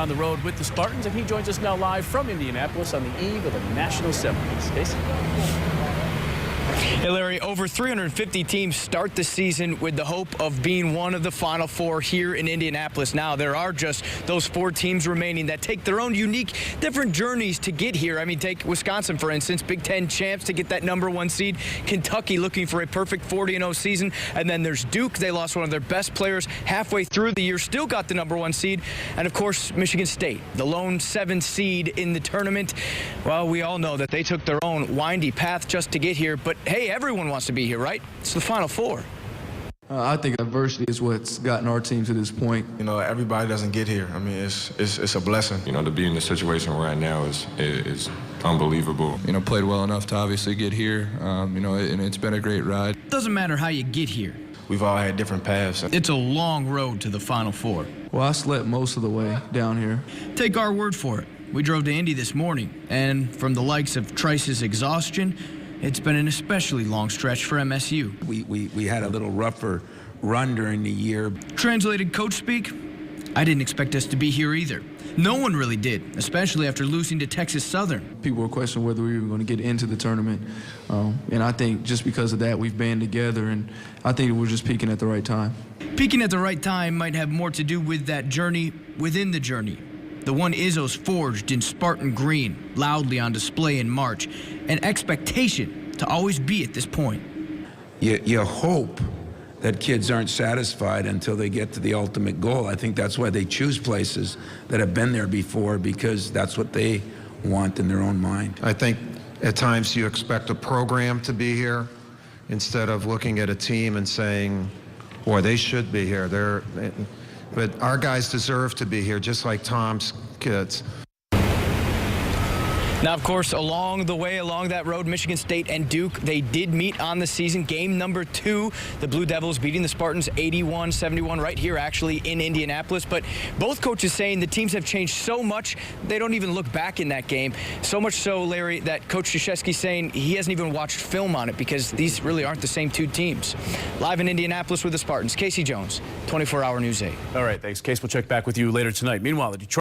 on the road with the Spartans, and he joins us now live from Indianapolis on the eve of the national semis. Casey? Hey, Larry, over 350 teams start the season with the hope of being one of the Final Four here in Indianapolis. Now, there are just those 4 teams remaining that take their own unique, different journeys to get here. I mean, take Wisconsin, for instance, Big Ten champs to get that #1 seed. Kentucky looking for a perfect 40-0 season. And then there's Duke. They lost one of their best players halfway through the year, still got the #1 seed. And, of course, Michigan State, the lone 7 seed in the tournament. Well, we all know that they took their own windy path just to get here. But, hey, everyone wants to be here, right? It's the Final Four. I think adversity is what's gotten our team to this point. You know, everybody doesn't get here. I mean, it's a blessing. You know, to be in the situation we're at now is unbelievable. You know, played well enough to obviously get here. You know, and it's been a great ride. Doesn't matter how you get here. We've all had different paths. It's a long road to the Final Four. Well, I slept most of the way down here. Take our word for it. We drove to Indy this morning, and from the likes of Trice's exhaustion, it's been an especially long stretch for MSU. We had a little rougher run during the year. Translated coach speak, I didn't expect us to be here either. No one really did, especially after losing to Texas Southern. People were questioning whether we were going to get into the tournament. And I think just because of that, we've band together, and I think we're just peaking at the right time. Peaking at the right time might have more to do with that journey within the journey. The one Izzo's forged in Spartan green, loudly on display in March. An expectation to always be at this point. You hope that kids aren't satisfied until they get to the ultimate goal. I think that's why they choose places that have been there before, because that's what they want in their own mind. I think at times you expect a program to be here instead of looking at a team and saying, boy, they should be here. But our guys deserve to be here, just like Tom's kids. Now, of course, along the way, along that road, Michigan State and Duke, they did meet on the season. Game #2, the Blue Devils beating the Spartans 81-71 right here, actually, in Indianapolis. But both coaches saying the teams have changed so much, they don't even look back in that game. So much so, Larry, that Coach Krzyzewski's saying he hasn't even watched film on it because these really aren't the same 2 teams. Live in Indianapolis with the Spartans, Casey Jones, 24 Hour News 8. All right, thanks, Case. We'll check back with you later tonight. Meanwhile, the Detroit